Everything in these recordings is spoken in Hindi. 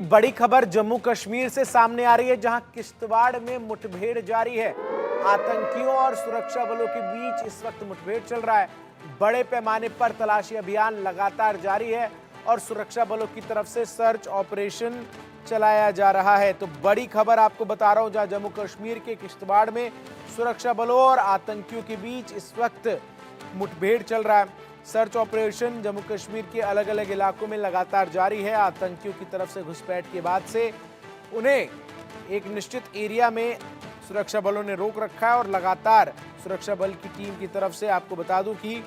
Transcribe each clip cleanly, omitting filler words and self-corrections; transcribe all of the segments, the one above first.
बड़ी खबर जम्मू कश्मीर से सामने आ रही है, जहां किश्तवाड़ में मुठभेड़ जारी है। आतंकियों और सुरक्षा बलों के बीच इस वक्त मुठभेड़ चल रहा है। बड़े पैमाने पर तलाशी अभियान लगातार जारी है और सुरक्षा बलों की तरफ से सर्च ऑपरेशन चलाया जा रहा है। तो बड़ी खबर आपको बता रहा हूं, जहां जम्मू कश्मीर के किश्तवाड़ में सुरक्षा बलों और आतंकियों के बीच इस वक्त मुठभेड़ चल रहा है। सर्च ऑपरेशन जम्मू कश्मीर के अलग अलग इलाकों में लगातार जारी है। आतंकियों की तरफ से घुसपैठ के बाद से उन्हें एक निश्चित एरिया में सुरक्षा बलों ने रोक रखा है और लगातार सुरक्षा बल की टीम की तरफ से आपको बता दूं कि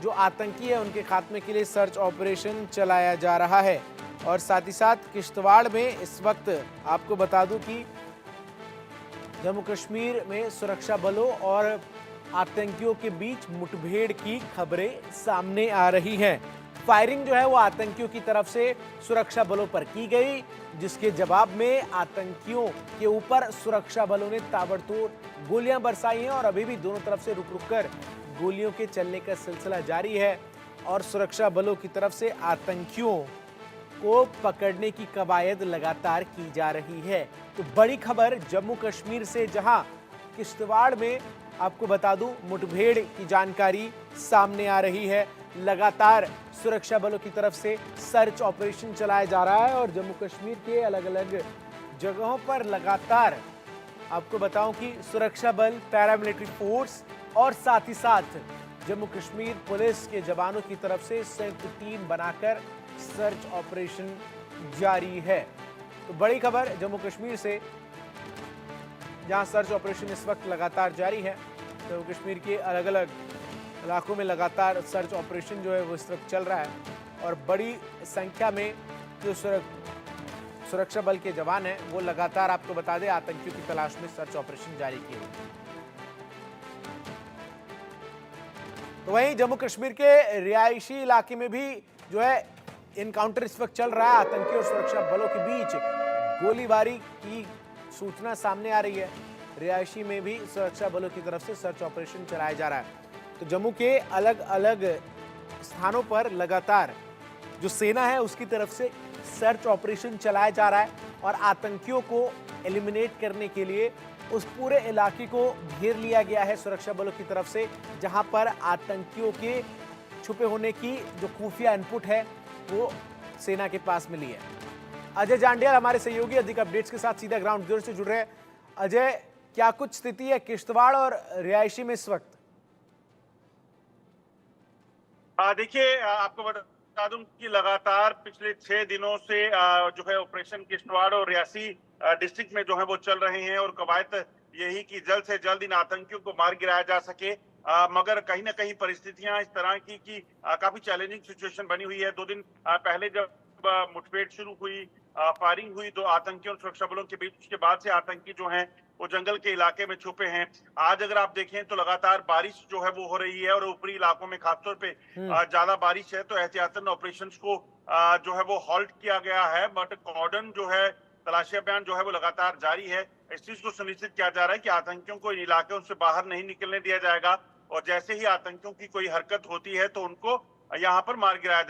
जो आतंकी है उनके खात्मे के लिए सर्च ऑपरेशन चलाया जा रहा है। और साथ ही साथ किश्तवाड़ में इस वक्त आपको बता दूं कि जम्मू कश्मीर में सुरक्षा बलों और आतंकियों के बीच मुठभेड़ की खबरें सामने आ रही हैं। फायरिंग जो है वो आतंकियों की तरफ से सुरक्षा बलों पर की गई, जिसके जवाब में आतंकियों के ऊपर सुरक्षा बलों ने ताबड़तोड़ गोलियां बरसाई हैं और अभी भी दोनों तरफ से रुक रुक कर गोलियों के चलने का सिलसिला जारी है और सुरक्षा बलों की तरफ से आतंकियों को पकड़ने की कवायद लगातार की जा रही है। तो बड़ी खबर जम्मू कश्मीर से, जहां किश्तवाड़ में आपको बता दूं मुठभेड़ की जानकारी सामने आ रही है। लगातार सुरक्षा बलों की तरफ से सर्च ऑपरेशन चलाया जा रहा है और जम्मू कश्मीर के अलग अलग जगहों पर लगातार आपको बताऊं कि सुरक्षा बल, पैरामिलिट्री फोर्स और साथ ही साथ जम्मू कश्मीर पुलिस के जवानों की तरफ से संयुक्त टीम बनाकर सर्च ऑपरेशन जारी है। तो बड़ी खबर जम्मू कश्मीर से, जहां सर्च ऑपरेशन इस वक्त लगातार जारी है। जम्मू कश्मीर के अलग अलग इलाकों में लगातार सर्च ऑपरेशन जो है वो इस वक्त चल रहा है और बड़ी संख्या में जो सुरक्षा बल के जवान हैं वो लगातार आपको बता दें आतंकियों की तलाश में सर्च ऑपरेशन जारी किए। तो वहीं जम्मू कश्मीर के रिहायशी इलाके में भी जो है इनकाउंटर इस वक्त चल रहा है। आतंकियों और सुरक्षा बलों के बीच गोलीबारी की सूचना सामने आ रही है। रिहायशी में भी सुरक्षा बलों की तरफ से सर्च ऑपरेशन चलाया जा रहा है। तो जम्मू के अलग अलग स्थानों पर लगातार जो सेना है उसकी तरफ से सर्च ऑपरेशन चलाया जा रहा है और आतंकियों को एलिमिनेट करने के लिए उस पूरे इलाके को घेर लिया गया है सुरक्षा बलों की तरफ से, जहां पर आतंकियों के छुपे होने की जो खुफिया इनपुट है वो सेना के पास मिली है। अजय जांडियाल हमारे सहयोगी अधिक अपडेट्स के साथ सीधा ग्राउंड जीरो से जुड़ रहे हैं। अजय, क्या कुछ स्थिति है किश्तवाड़ और रिहायशी में इस वक्त? देखिए, आपको बता दूं कि लगातार पिछले 6 दिनों से जो है ऑपरेशन किश्तवाड़ और रियासी डिस्ट्रिक्ट में जो है वो चल रहे हैं और कवायद यही कि जल्द से जल्द इन आतंकियों को मार गिराया जा सके। मगर कहीं ना कहीं परिस्थितियां इस तरह की कि काफी चैलेंजिंग सिचुएशन बनी हुई है। 2 दिन पहले जब मुठभेड़ शुरू हुई, फायरिंग हुई दो आतंकियों और सुरक्षा बलों के बीच, उसके बाद से आतंकी जो हैं वो जंगल के इलाके में छुपे हैं। आज अगर आप देखें तो लगातार बारिश जो है वो हो रही है और ऊपरी इलाकों में खासतौर पे ज्यादा बारिश है, तो एहतियातन ऑपरेशंस को जो है वो हॉल्ट किया गया है। बट कॉर्डन जो है, तलाशी अभियान जो है वो लगातार जारी है। इस चीज को सुनिश्चित किया जा रहा है कि आतंकियों को इन इलाकों से बाहर नहीं निकलने दिया जाएगा और जैसे ही आतंकियों की कोई हरकत होती है तो उनको यहाँ पर मार गिराया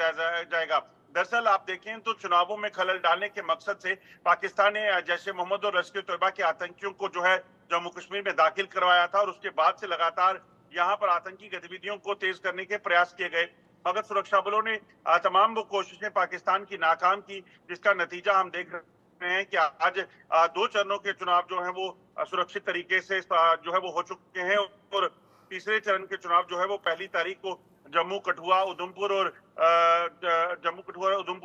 जाएगा। दरअसल आप देखें तो चुनावों में खलल डालने के मकसद से पाकिस्तान ने जैश ए मोहम्मद और लश्कर तैयबा के आतंकियों को जो है जम्मू कश्मीर में दाखिल करवाया था और उसके बाद से लगातार यहाँ पर आतंकी गतिविधियों को तेज करने के प्रयास किए गए। मगर सुरक्षा बलों ने तमाम वो कोशिशें पाकिस्तान की नाकाम की, जिसका नतीजा हम देख रहे हैं कि आज 2 चरणों के चुनाव जो है वो सुरक्षित तरीके से जो है वो हो चुके हैं और तीसरे चरण के चुनाव जो है वो 1 तारीख को जम्मू कठुआ उधमपुर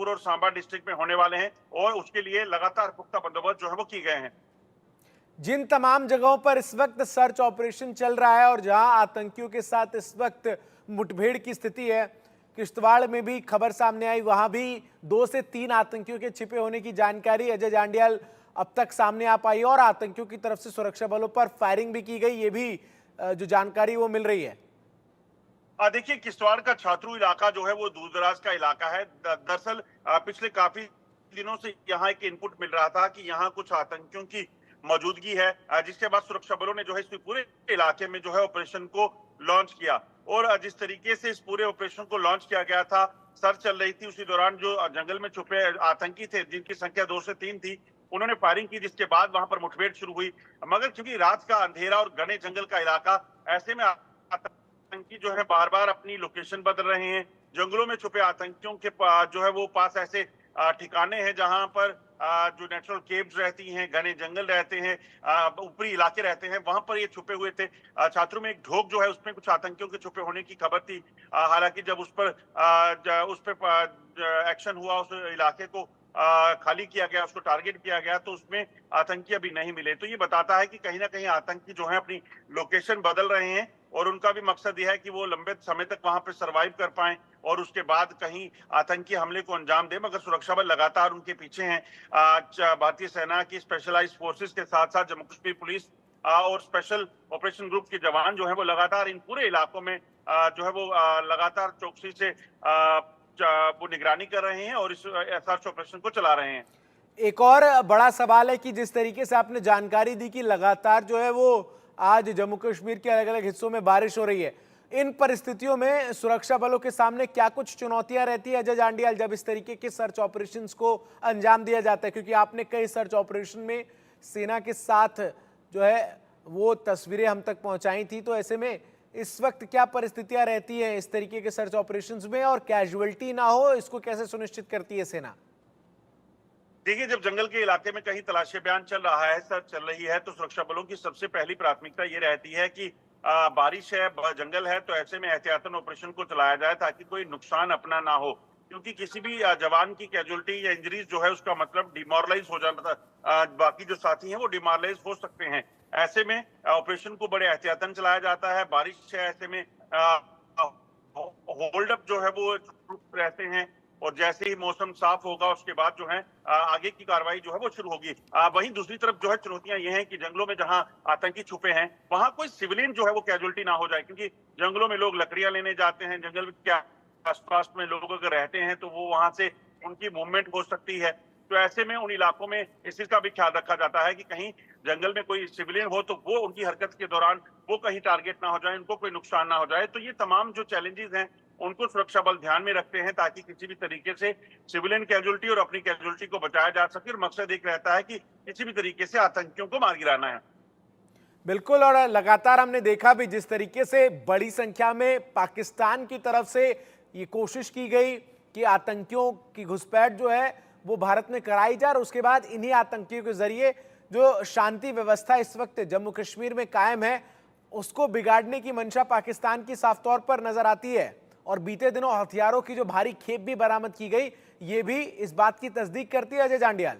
और सांबा डिस्ट्रिक्ट में होने वाले हैं और उसके लिए लगातार पुख्ता बंदोबस्त जो है वो किए गए हैं। जिन तमाम जगहों पर इस वक्त सर्च ऑपरेशन चल रहा है और जहां आतंकियों के साथ इस वक्त मुठभेड़ की स्थिति है, किश्तवाड़ में भी खबर सामने आई, वहां भी 2 से 3 आतंकियों के छिपे होने की जानकारी अजय जांडियाल अब तक सामने आ पाई और आतंकियों की तरफ से सुरक्षा बलों पर फायरिंग भी की गई, ये भी जो जानकारी वो मिल रही है। देखिए, किश्तवाड़ का छात्रू इलाका जो है वो दूर दराज का इलाका है। दरअसल पिछले काफी दिनों से यहाँ एक इनपुट मिल रहा था कि यहाँ कुछ आतंकियों की मौजूदगी है, जिसके बाद सुरक्षा बलों ने जो है इस पूरे इलाके में जो है ऑपरेशन को लॉन्च किया और जिस तरीके से इस पूरे ऑपरेशन को लॉन्च किया गया था सर्च चल रही थी, उसी दौरान जो जंगल में छुपे आतंकी थे, जिनकी संख्या 2 से 3 थी, उन्होंने फायरिंग की, जिसके बाद वहां पर मुठभेड़ शुरू हुई। मगर चूंकि रात का अंधेरा और घने जंगल का इलाका, ऐसे में आतंकी जो है बार-बार अपनी लोकेशन बदल रहे हैं। जंगलों में छुपे आतंकियों के जो है वो पास ऐसे ठिकाने हैं जहां पर जो नेचुरल केव्स रहती हैं, घने जंगल रहते हैं, ऊपरी इलाके रहते हैं, वहां पर ये छुपे हुए थे। छात्रों में एक ढोक जो है उसमें कुछ आतंकियों के छुपे होने की खबर थी। हालांकि जब उस पर एक्शन हुआ, उस इलाके को खाली किया गया, उसको टारगेट किया गया, तो उसमें आतंकी अभी नहीं मिले। तो ये बताता है कि कहीं ना कहीं आतंकी जो है अपनी लोकेशन बदल रहे हैं और उनका भी मकसद यह है कि वो लंबे समय तक वहां पे सरवाइव कर पाएं और उसके बाद कहीं आतंकी हमले को अंजाम दे। मगर सुरक्षा बल लगातार उनके पीछे हैं। भारतीय सेना की स्पेशलाइज्ड फोर्सेस के साथ साथ जम्मू कश्मीर पुलिस और स्पेशल ऑपरेशन ग्रुप के जवान जो है वो लगातार इन पूरे इलाकों में जो है वो लगातार चौकसी से वो निगरानी कर रहे हैं और इस सर्च ऑपरेशन को चला रहे हैं। एक और बड़ा सवाल है कि जिस तरीके से आपने जानकारी दी कि लगातार जो है वो आज जम्मू कश्मीर के अलग अलग हिस्सों में बारिश हो रही है, इन परिस्थितियों में सुरक्षा बलों के सामने क्या कुछ चुनौतियां रहती है अजय जांडियाल, जब इस तरीके के सर्च ऑपरेशंस को अंजाम दिया जाता है? क्योंकि आपने कई सर्च ऑपरेशन में सेना के साथ जो है वो तस्वीरें हम तक पहुंचाई थी, तो ऐसे में इस वक्त क्या परिस्थितियां रहती है इस तरीके के सर्च ऑपरेशंस में, और कैजुअलिटी ना हो इसको कैसे सुनिश्चित करती है सेना? देखिए, जब जंगल के इलाके में कहीं तलाशी अभियान चल रहा है, सर्च चल रही है, तो सुरक्षा बलों की सबसे पहली प्राथमिकता ये रहती है कि बारिश है, जंगल है, तो ऐसे में एहतियातन ऑपरेशन को चलाया जाए ताकि कोई नुकसान अपना ना हो। क्योंकि किसी भी जवान की कैजुअलिटी या इंजरीज जो है उसका मतलब डिमोरलाइज हो जाना, बाकी जो साथी हैं वो डिमोरलाइज हो सकते हैं। ऐसे में ऑपरेशन को बड़े एहतियातन चलाया जाता है। बारिश है, ऐसे में होल्ड अप जो है वो रहते हैं और जैसे ही मौसम साफ होगा उसके बाद जो है आगे की कार्रवाई जो है वो शुरू होगी। वहीं दूसरी तरफ जो है चुनौतियां ये हैं कि जंगलों में जहां आतंकी छुपे हैं वहां कोई सिविलियन जो है वो कैजुअलिटी ना हो जाए, क्योंकि जंगलों में लोग लकड़ियां लेने जाते हैं, जंगल के आसपास में लोग अगर रहते हैं तो वो वहां से उनकी मूवमेंट हो सकती है। तो ऐसे में उन इलाकों में इस चीज का भी ख्याल रखा जाता है कि कहीं जंगल में कोई सिविलियन हो तो वो उनकी हरकत के दौरान वो कहीं टारगेट ना हो जाए, उनको कोई नुकसान ना हो जाए। तो ये तमाम जो चैलेंजेस हैं उनको सुरक्षा बल ध्यान में रखते हैं ताकि किसी भी तरीके से सिविलियन कैजुअलिटी और अपनी कैजुअलिटी को बचाया जा सके। और मकसद एक रहता है कि किसी भी तरीके से आतंकियों को मार गिराना है। बिल्कुल, और लगातार हमने देखा भी जिस तरीके से बड़ी संख्या में पाकिस्तान की तरफ से ये कोशिश की गई कि आतंकियों की घुसपैठ जो है वो भारत में कराई जाए, और उसके बाद इन्हीं आतंकियों के जरिए जो शांति व्यवस्था इस वक्त जम्मू कश्मीर में कायम है उसको बिगाड़ने की मंशा पाकिस्तान की साफ तौर पर नजर आती है। और बीते दिनों हथियारों की जो भारी खेप भी बरामद की गई, ये भी इस बात की तस्दीक करती है अजय जांडियाल।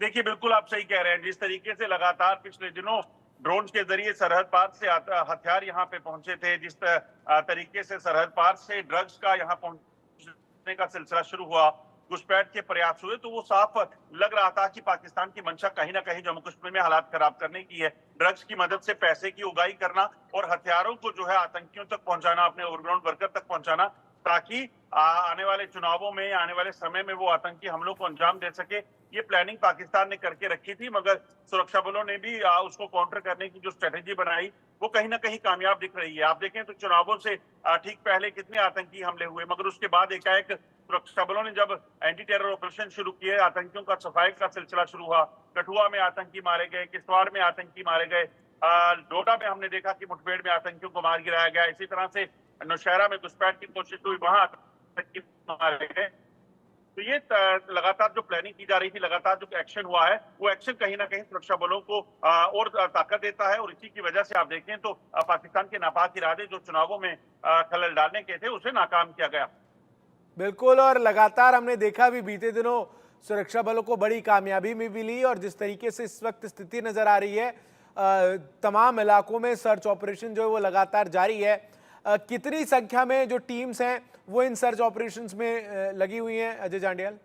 देखिए, बिल्कुल आप सही कह रहे हैं। जिस तरीके से लगातार पिछले दिनों ड्रोन के जरिए सरहद पार से हथियार यहाँ पे पहुंचे थे, जिस तरीके से सरहद पार से ड्रग्स का यहाँ पहुंचने का सिलसिला शुरू हुआ, घुसपैठ के प्रयास हुए, तो वो साफ लग रहा था कि पाकिस्तान की मंशा कहीं ना कहीं जम्मू कश्मीर में हालात खराब करने की है। ड्रग्स की मदद से पैसे की उगाही करना और हथियारों को जो है आतंकियों तक पहुंचाना, अपने ओवरग्राउंड वर्कर तक पहुंचाना, ताकि आने वाले चुनावों में, आने वाले समय में वो आतंकी हमलों को अंजाम दे सके। ये प्लानिंग पाकिस्तान ने करके रखी थी, मगर सुरक्षा बलों ने भी उसको काउंटर करने की जो स्ट्रेटेजी बनाई वो कहीं ना कहीं कामयाब दिख रही है। आप देखें तो चुनावों से ठीक पहले कितने आतंकी हमले हुए, मगर उसके बाद एकाएक सुरक्षा बलों ने जब एंटी टेरर ऑपरेशन शुरू किए, आतंकियों का सफाई का सिलसिला शुरू हुआ। कठुआ में आतंकी मारे गए, किश्तवाड़ में आतंकी मारे गए, डोडा में हमने देखा कि मुठभेड़ में आतंकियों को मार गिराया गया। इसी तरह से नौशहरा में घुसपैठ की कोशिश हुई, वहां आतंकी मारे गए। तो ये लगातार जो प्लानिंग की जा रही थी, लगातार जो एक्शन हुआ है, वो एक्शन कहीं ना कहीं सुरक्षा बलों को और ताकत देता है। और इसी की वजह से आप देखें तो पाकिस्तान के नापाक इरादे जो चुनावों में खलल डालने के थे, उसे नाकाम किया गया। बिल्कुल, और लगातार हमने देखा भी बीते दिनों सुरक्षा बलों को बड़ी कामयाबी भी मिली, और जिस तरीके से इस वक्त स्थिति नजर आ रही है तमाम इलाकों में सर्च ऑपरेशन जो है वो लगातार जारी है। कितनी संख्या में जो टीम्स हैं वो इन सर्च ऑपरेशंस में लगी हुई हैं अजय जांडियाल?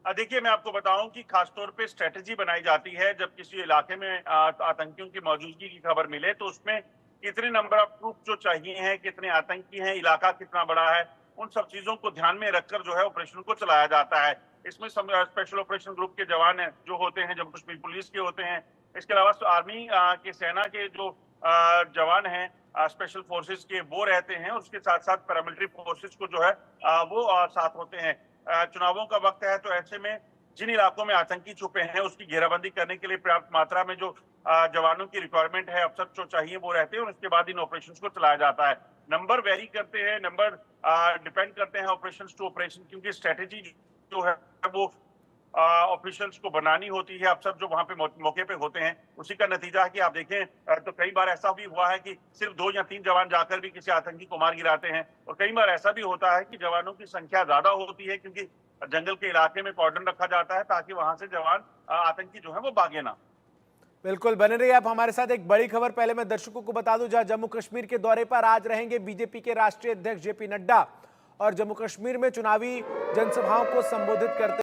देखिए, मैं आपको बताऊं कि खासतौर पे स्ट्रेटेजी बनाई जाती है जब किसी इलाके में आतंकियों की मौजूदगी की खबर मिले, तो उसमें कितने नंबर ऑफ ट्रूप जो चाहिए हैं, कितने आतंकी हैं, इलाका कितना बड़ा है, उन सब चीजों को ध्यान में रखकर जो है ऑपरेशन को चलाया जाता है। इसमें स्पेशल ऑपरेशन ग्रुप के जवान हैं जो होते हैं, जम्मू कश्मीर पुलिस के होते हैं। इसके अलावा आर्मी के, सेना के जो जवान हैं स्पेशल फोर्सेस के वो रहते हैं, उसके साथ साथ पैरामिलिट्री फोर्सेस को जो है वो साथ होते हैं। चुनावों का वक्त है, तो ऐसे में जिन इलाकों में आतंकी छुपे हैं उसकी घेराबंदी करने के लिए पर्याप्त मात्रा में जो जवानों की रिक्वायरमेंट है, अफसर जो चाहिए वो रहते हैं, और उसके बाद इन ऑपरेशंस को चलाया जाता है। नंबर वेरी करते हैं, नंबर डिपेंड करते हैं ऑपरेशंस टू ऑपरेशन, क्योंकि स्ट्रेटेजी जो है वो ऑफिशियल्स को बनानी होती है। अफसर जो वहां पे मौके पे होते हैं, उसी का नतीजा है कि आप देखें तो कई बार ऐसा भी हुआ है कि सिर्फ 2 या 3 जवान जाकर भी किसी आतंकी को मार गिराते हैं, और कई बार ऐसा भी होता है कि जवानों की संख्या ज्यादा होती है, क्योंकि जंगल के इलाके में कॉर्डन रखा जाता है ताकि वहां से जवान आतंकी जो है वो भागे ना। बिल्कुल बने रहिए आप हमारे साथ। एक बड़ी खबर पहले मैं दर्शकों को बता दूं, जहां जम्मू कश्मीर के दौरे पर आज रहेंगे बीजेपी के राष्ट्रीय अध्यक्ष जेपी नड्डा, और जम्मू कश्मीर में चुनावी जनसभाओं को संबोधित करते